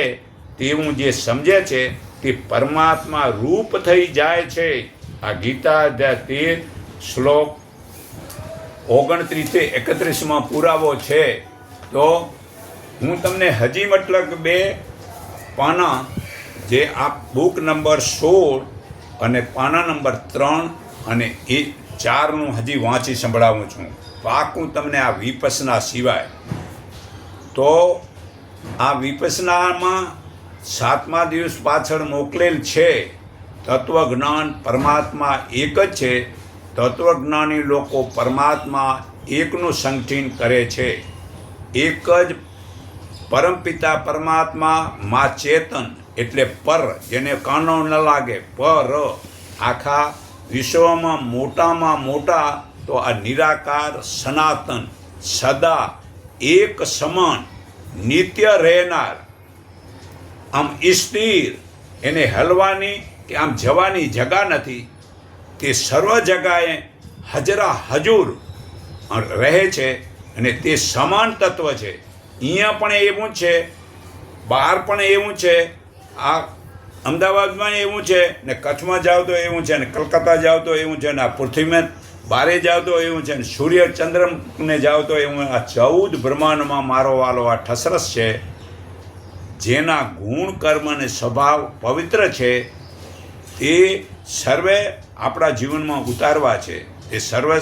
તેવું જે સમજે છે તે પરમાત્મા રૂપ થઈ જાય છે. આ ગીતા અધ્યાય 13 શ્લોક 29થી 31માં પુરાવો છે. તો હું તમને હજી મતલબ 2 પાના જે આ બુક નંબર 16 અને પાના નંબર 3 અને 4નું હજી વાંચી સંભળાવું છું. પાકું તમને આ વિપસના સિવાય. તો આ વિપસનામાં 7મા દિવસ પાછળ મોકલેલ છે. તત્વજ્ઞાન પરમાત્મા એક જ છે. તત્વજ્ઞાની લોકો પરમાત્મા એકનું સંગઠન કરે છે. એક જ પરમપિતા પરમાત્મા માં ચેતન એટલે પર, જેને કાનો ન લાગે, પર. આખા વિશ્વમાં મોટામાં મોટા તો આ નિરાકાર, સનાતન, સદા એક સમાન, નિત્ય રહેનાર, આમ સ્થિર, એને હલવાની કે આમ જવાની જગા નથી. તે સર્વ જગાએ હજરા હજુર રહે છે અને તે સમાન તત્વ છે. અહીંયા પણ એવું છે, બહાર પણ એવું છે, આ અમદાવાદમાં એવું છે ને, કચ્છમાં જાઓ તો એવું છે ને, કલકત્તા જાઓ તો એવું છે ને, આ પૃથ્વીમાં બારે જાઓ તો એવું છે ને, સૂર્ય ચંદ્રને જાઓ તો એવું. આ 14 બ્રહ્માંડમાં મારો વાલો આ ઠસરસ છે, જેના ગુણ, કર્મ અને સ્વભાવ પવિત્ર છે. તે સર્વે આપણા જીવનમાં ઉતારવા છે. એ સર્વ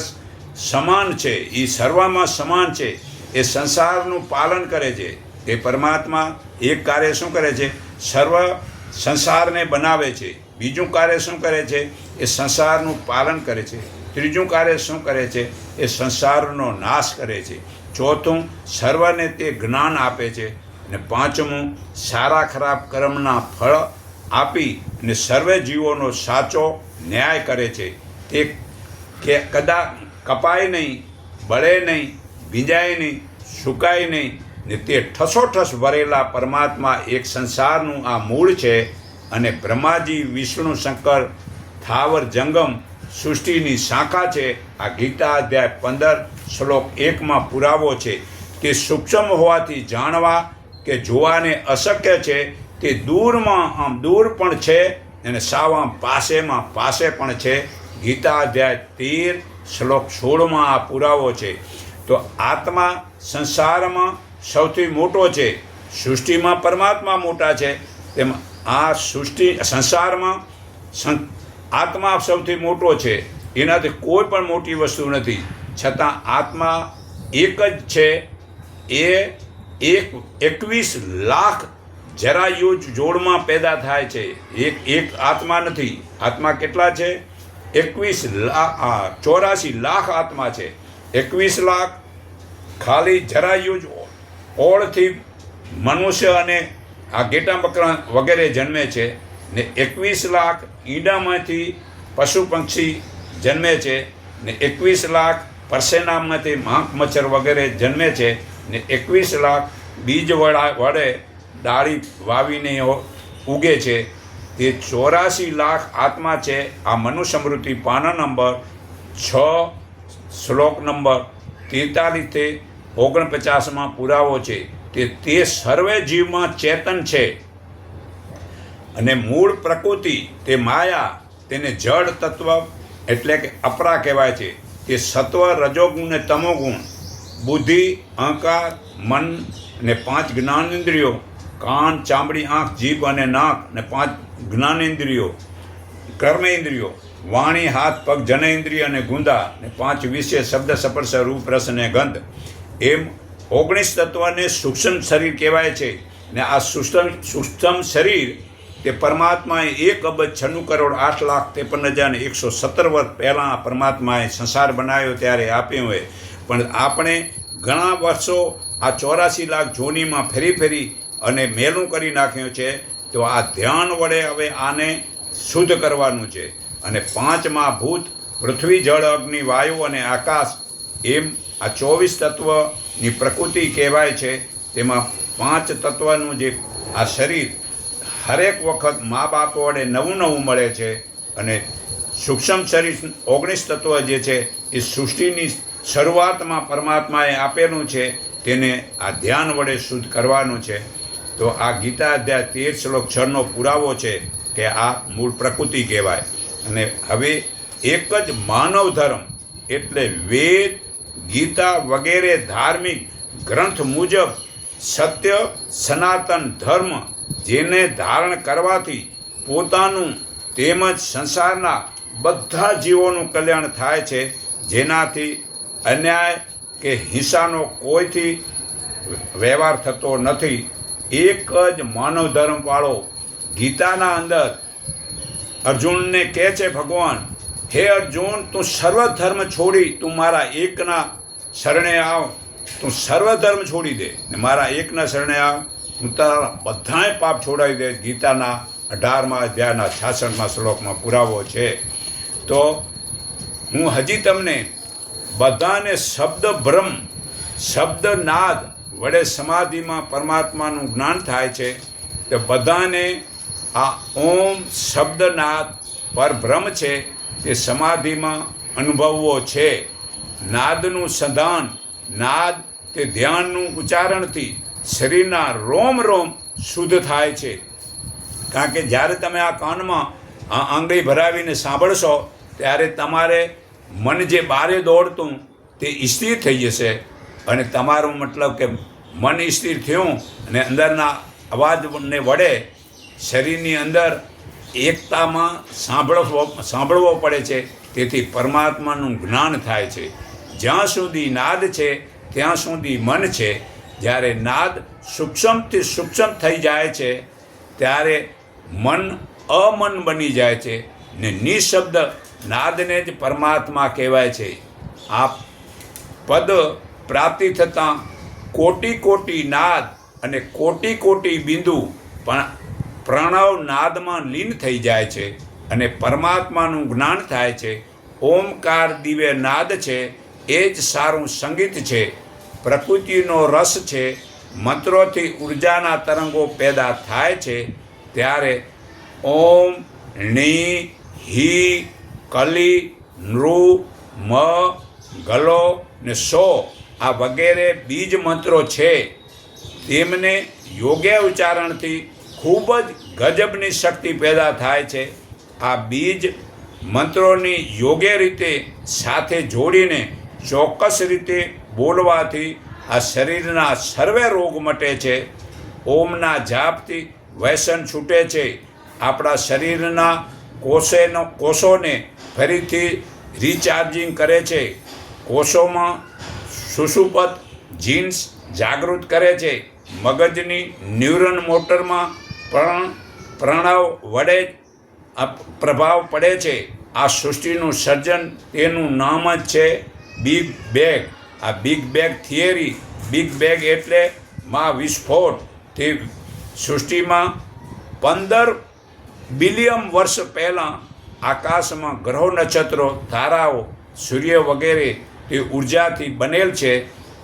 સમાન છે, એ સર્વમાં સમાન છે. એ સંસારનું પાલન કરે છે. તે પરમાત્મા એક કાર્ય શું કરે છે? સર્વ સંસારને બનાવે છે. બીજું કાર્ય શું કરે છે? એ સંસારનું પાલન કરે છે. ત્રીજું કાર્ય શું કરે છે? એ સંસારનો નાશ કરે છે. ચોથું, સર્વને તે જ્ઞાન આપે છે. અને પાંચમું, સારા ખરાબ કર્મના ફળ આપી અને સર્વે જીવોનો સાચો ન્યાય કરે છે. તે કે કદાચ કપાય નહીં, બળે નહીં, ભીંજાય નહીં, સુકાય નહીં ને તે ઠસોઠસ ભરેલા પરમાત્મા એક સંસારનું આ મૂળ છે. અને બ્રહ્માજી, વિષ્ણુ, શંકર, થાવર, જંગમ સૃષ્ટિની શાખા છે. આ ગીતા અધ્યાય 15 શ્લોક 1માં પુરાવો છે. તે સૂક્ષ્મ હોવાથી જાણવા કે જોવાને અશક્ય છે. તે દૂરમાં આમ દૂર પણ છે અને સાવ આમ પાસેમાં પાસે પણ છે. ગીતા અધ્યાય 13 શ્લોક 16માં આ પુરાવો છે. તો આત્મા સંસારમાં સૌથી મોટો છે. સૃષ્ટિમાં પરમાત્મા મોટા છે, તેમ આ સૃષ્ટિ સંસારમાં આત્મા સૌથી મોટો છે. એનાથી કોઈ પણ મોટી વસ્તુ નથી. છતાં આત્મા એક જ છે. એ 21 લાખ જરાયુજ જોડમાં પેદા થાય છે. એક આત્મા નથી. આત્મા કેટલા છે? 84 લાખ આત્મા છે. 21 લાખ ખાલી જરાયુજ ઓળથી મનુષ્ય અને આ ઘેટા બકરા વગેરે જન્મે છે ને 21 લાખ ઈંડામાંથી પશુ પક્ષી જન્મે છે ને 21 લાખ પરસેનામાંથી માંક મચ્છર વગેરે જન્મે છે ને 21 લાખ બીજ વડે ડાળી વાવીને ઉગે છે. તે 84 લાખ આત્મા છે. આ મનુસ્મૃતિ પાના નંબર 6 શ્લોક નંબર 43 49માં પુરાવો છે. તે સર્વે જીવમાં ચેતન છે. અને મૂળ પ્રકૃતિ તે માયા, તેને જળ તત્વ એટલે કે અપરા કહેવાય છે. તે સત્વ, રજોગુણ ને તમોગુણ, બુદ્ધિ, અહંકાર, મન ને 5 જ્ઞાનેન્દ્રિયો, કાન, ચામડી, આંખ, જીભ અને નાક ને 5 જ્ઞાનેન્દ્રિયો, કર્મેન્દ્રિયો, વાણી, હાથ, પગ, જનેન્દ્રિય અને ગુંદા ને 5 વિષય, શબ્દ, સ્પર્શ, રૂપ, રસ અને ગંધ. એમ 19 તત્વને સૂક્ષ્મ શરીર કહેવાય છે. ને આ સૂક્ષ્મ શરીર તે પરમાત્માએ 1,96,08,53,117 વર્ષ પહેલાં પરમાત્માએ સંસાર બનાવ્યો ત્યારે આપ્યું હોય. પણ આપણે ઘણા વર્ષો આ 84 લાખ જોનીમાં ફેરી અને મેલું કરી નાખ્યું છે. તો આ ધ્યાન વડે હવે આને શુદ્ધ કરવાનું છે. અને 5 મહાભૂત પૃથ્વી, જળ, અગ્નિ, વાયુ અને આકાશ, એમ આ 24 તત્વની પ્રકૃતિ કહેવાય છે. તેમાં 5 તત્વનું જે આ શરીર હરેક વખત મા બાપ વડે નવું મળે છે. અને સૂક્ષ્મ શરીર 19 તત્વ જે છે એ સૃષ્ટિની શરૂઆતમાં પરમાત્માએ આપેલું છે. તેને આ ધ્યાન વડે શુદ્ધ કરવાનું છે. તો આ ગીતા અધ્યાય 13 શ્લોક 6નો પુરાવો છે કે આ મૂળ પ્રકૃતિ કહેવાય. અને હવે એક જ માનવ ધર્મ એટલે વેદ, ગીતા વગેરે ધાર્મિક ગ્રંથ મુજબ સત્ય સનાતન ધર્મ જેને ધારણ કરવાથી પોતાનું તેમજ સંસારના બધા જીવોનું કલ્યાણ થાય છે, જેનાથી અન્યાય કે હિંસાનો કોઈથી વ્યવહાર થતો નથી. એક જ માનવ ધર્મવાળો ગીતાના અંદર અર્જુનને કહે છે ભગવાન, હે અર્જુન, તું સર્વ ધર્મ છોડી તું મારા એકના શરણે આવ. તું સર્વ ધર્મ છોડી દે ને મારા એકના શરણે આવ, હું તારા બધાય પાપ છોડાવી દે. ગીતાના 18મા અધ્યાયના 66મા શ્લોકમાં પુરાવો છે. તો હું હજી તમને બધાને શબ્દ બ્રહ્મ શબ્દ નાદ વડે સમાધિમાં પરમાત્માનું જ્ઞાન થાય છે. તો બધાને આ ઓમ શબ્દનાદ પરબ્રહ્મ છે તે સમાધિમાં અનુભવવો છે. નાદનું સંધાન, નાદ તે ધ્યાનનું ઉચ્ચારણથી શરીરના રોમ રોમ શુદ્ધ થાય છે. કારણ કે જ્યારે તમે આ કાનમાં આંગળી ભરાવીને સાંભળશો ત્યારે તમારે મન જે બારે દોડતું તે સ્થિર થઈ જશે. અને તમારું મતલબ કે મન સ્થિર થયું અને અંદરના અવાજને વડે શરીરની અંદર એકતામાં સાંભળવો પડે છે. તેથી પરમાત્માનું જ્ઞાન થાય છે. જ્યાં સુધી નાદ છે ત્યાં સુધી મન છે. જ્યારે નાદ સૂક્ષ્મથી સૂક્ષ્મ થઈ જાય છે ત્યારે મન અમન બની જાય છે ને નિશબ્દ નાદને જ પરમાત્મા કહેવાય છે. આ પદ પ્રાપ્તિ થતાં કોટી કોટી નાદ અને કોટી કોટી બિંદુ પણ પ્રણવ નાદમાં લીન થઈ જાય છે અને પરમાત્માનું જ્ઞાન થાય છે. ઓમકાર દિવ્ય નાદ છે, એ જ સારું સંગીત છે, પ્રકૃતિનો રસ છે. મંત્રોથી ઉર્જાના તરંગો પેદા થાય છે. ત્યારે ઓમ ણી હિ કલી નૃ મ ગલો ને સો આ વગેરે બીજ મંત્રો છે. તેમને યોગ્ય ઉચ્ચારણથી ખૂબ જ ગજબની શક્તિ પેદા થાય છે. આ બીજ મંત્રોની યોગ્ય રીતે સાથે જોડીને ચોક્કસ રીતે બોલવાથી આ શરીરના સર્વે રોગ મટે છે. ઓમના જાપથી વ્યસન છૂટે છે. આપણા શરીરના કોષોને ફરીથી રિચાર્જિંગ કરે છે. કોષોમાં સુષુપ્ત જીન્સ જાગૃત કરે છે. મગજની ન્યુરન મોટરમાં પણ પ્રણવ વડે પ્રભાવ પડે છે. આ સૃષ્ટિનું સર્જન તેનું નામ જ છે બિગ બેગ. આ big bag theory, big bag એટલે વિસ્ફોટ. તે સૃષ્ટિમાં 15 બિલિયન વર્ષ પહેલાં આકાશમાં ગ્રહો, નક્ષત્રો, તારાઓ, સૂર્ય વગેરે તે ઉર્જાથી બનેલ છે.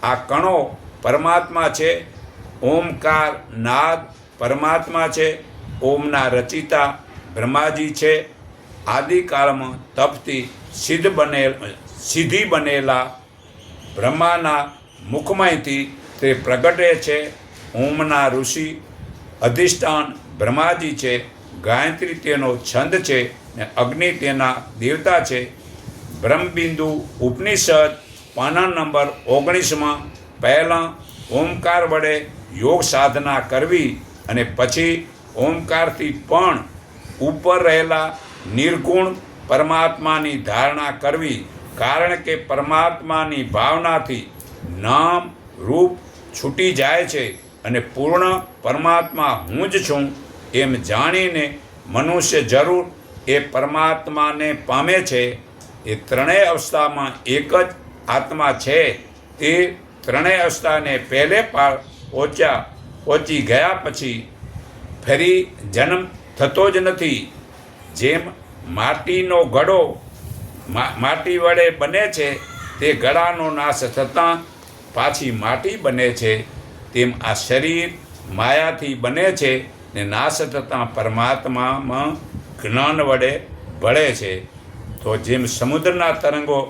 આ કણો પરમાત્મા છે. ઓમકાર નાદ પરમાત્મા છે. ઓમના રચિતા બ્રહ્માજી છે. આદિકાળમાં તપથી સિદ્ધિ બનેલા બ્રહ્માના મુખમાંથી તે પ્રગટે છે. ઓમના ઋષિ અધિષ્ઠાન બ્રહ્માજી છે. ગાયત્રી તેનો છંદ છે ને અગ્નિ તેના દેવતા છે. બ્રહ્મબિંદુ ઉપનિષદ પાના નંબર 19માં પહેલાં ઓમકાર વડે યોગ સાધના કરવી અને પછી ઓમકારથી પણ ઉપર રહેલા નિર્ગુણ પરમાત્માની ધારણા કરવી. કારણ કે પરમાત્માની ભાવનાથી નામ રૂપ છૂટી જાય છે અને પૂર્ણ પરમાત્મા હું જ છું એમ જાણીને મનુષ્ય જરૂર એ પરમાત્માને પામે છે. એ ત્રણેય અવસ્થામાં એક જ આત્મા છે. તે ત્રણેય અવસ્થાને પહેલે પહોંચી ગયા પછી ફરી જન્મ થતો જ નથી. જેમ માટીનો ઘડો માટી વડે બને છે, તે ઘડાનો નાશ થતાં પાછી માટી બને છે, તેમ આ શરીર માયાથી બને છે ને નાશ થતાં પરમાત્મામાં જ્ઞાન વડે ભળે છે. તો જેમ સમુદ્રના તરંગો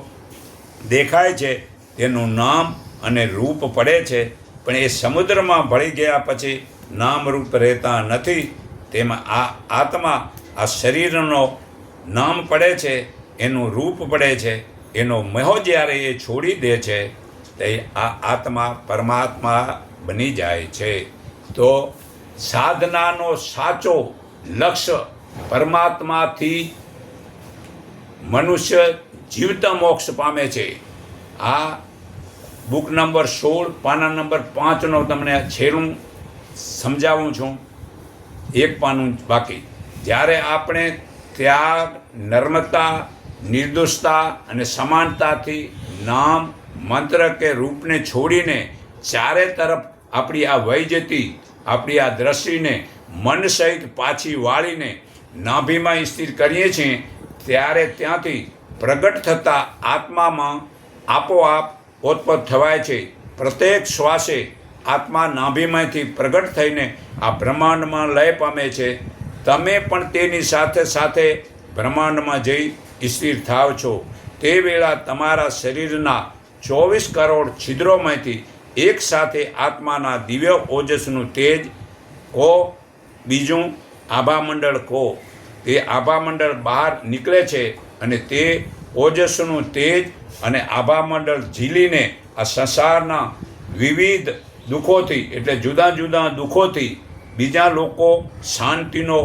દેખાય છે તેનું નામ અને રૂપ પડે છે, પણ એ સમુદ્રમાં ભળી ગયા પછી નામ રૂપ રહેતા નથી. તેમાં આ આત્મા આ શરીરનો નામ પડે છે, એનું રૂપ પડે છે એનો મોહ જ્યારે એ છોડી દે છે તે આ આત્મા પરમાત્મા બની જાય છે. તો સાધનાનો સાચો લક્ષ્ય પરમાત્માથી મનુષ્ય જીવતા મોક્ષ પામે છે. આ બુક નંબર 16 પાના નંબર 5 તમને છેલ્લું સમજાવું છું, એક પાનું બાકી. જ્યારે આપણે ત્યાગ, નર્મતા, નિર્દોષતા અને સમાનતાથી નામ, મંત્ર કે રૂપને છોડીને ચારે તરફ આપણી આ વૈજયતી, આપણી આ દ્રષ્ટિને મન સહિત પાછી વાળીને નાભીમાં સ્થિર કરીએ છીએ, ત્યારે ત્યાંથી પ્રગટ થતા આત્મામાં આપોઆપ ઓતપ્રોત થવાય છે. પ્રત્યેક શ્વાસે આત્મા નાભીમાંથી પ્રગટ થઈને આ બ્રહ્માંડમાં લય પામે છે. તમે પણ તેની સાથે સાથે બ્રહ્માંડમાં જઈ સ્થિર થાવ છો. તે વેળા તમારા શરીરના 24 કરોડ છિદ્રોમાંથી એક સાથે આત્માના દિવ્ય ઓજસનું તેજ કો, બીજું આભામંડળ કો. તે આભામંડળ બહાર નીકળે છે અને તે ઓજસનું તેજ અને આભામંડળ ઝીલીને આ સંસારના વિવિધ દુઃખોથી, એટલે જુદા જુદા દુઃખોથી બીજા લોકો શાંતિનો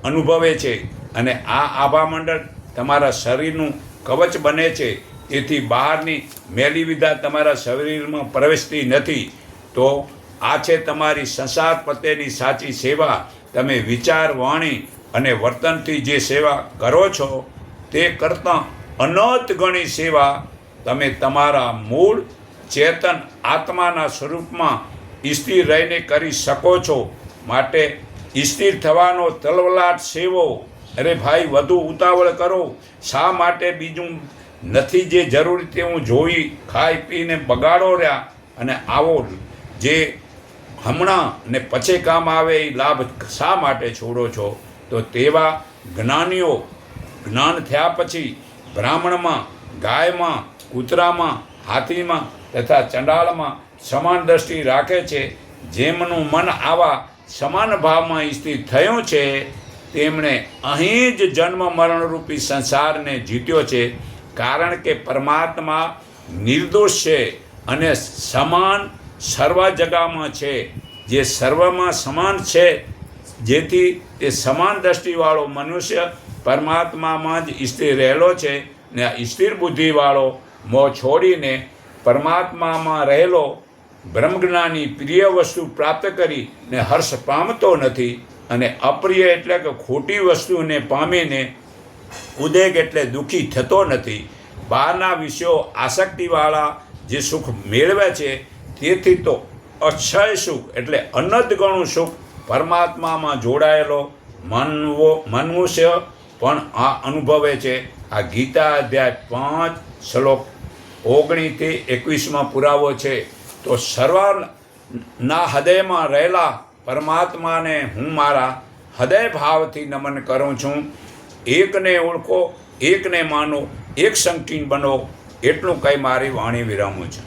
અનુભવે છે. અને આ આભામંડળ તમારા શરીરનું કવચ બને છે. તેથી બહારની મેલી વિધા તમારા શરીરમાં પ્રવેશતી નથી. તો આ છે તમારી સંસાર પ્રત્યેની સાચી સેવા. તમે વિચાર, વાણી અને વર્તનથી જે સેવા કરો છો તે કરતાં અનંત ગણી સેવા તમે તમારા મૂળ ચેતન આત્માના સ્વરૂપમાં સ્થિર રહીને કરી શકો છો. માટે સ્થિર થવાનો તલવલાટ સેવો. અરે ભાઈ, વધુ ઉતાવળ કરો. શા માટે બીજું નથી જે જરૂરી તે હું જોઈ ખાઈ પીને બગાડો રહ્યા અને આવો જે હમણાં ને પછી કામ આવે એ લાભ શા માટે છોડો છો? તો તેવા જ્ઞાનીઓ જ્ઞાન થયા પછી બ્રાહ્મણમાં, ગાયમાં, કૂતરામાં, હાથીમાં તથા ચંડાળમાં સમાન દ્રષ્ટિ રાખે છે. જેમનું મન આવા સમાન ભાવમાં સ્થિર થયું છે તેમણે અહીં જ જન્મ મરણરૂપી સંસારને જીત્યો છે. કારણ કે પરમાત્મા નિર્દોષ છે અને સમાન સર્વ જગામાં છે. જે સર્વમાં સમાન છે, જેથી તે સમાન દ્રષ્ટિવાળો મનુષ્ય પરમાત્મામાં જ સ્થિર રહેલો છે. ને આ સ્થિર બુદ્ધિવાળો મોહ છોડીને પરમાત્મામાં રહેલો બ્રહ્મજ્ઞાની પ્રિય વસ્તુ પ્રાપ્ત કરીને હર્ષ પામતો નથી, અને અપ્રિય એટલે કે ખોટી વસ્તુને પામીને ઉદ્વેગ એટલે દુઃખી થતો નથી. બહારના વિષયો આસક્તિવાળા જે સુખ મેળવે છે તેથી તો અક્ષય સુખ એટલે અનંત ગણું સુખ પરમાત્મામાં જોડાયેલો મનુષ્ય પણ આ અનુભવે છે. આ ગીતા અધ્યાય 5 શ્લોક 19 થી 21 પુરાવો છે. તો સર્વના હૃદયમાં રહેલા પરમાત્માને હું મારા હૃદય ભાવથી નમન કરું છું. એકને ઓળખો, એકને માનો, એક સંકીર્ણ બનો. એટલું કંઈ મારી વાણી વિરામું છું.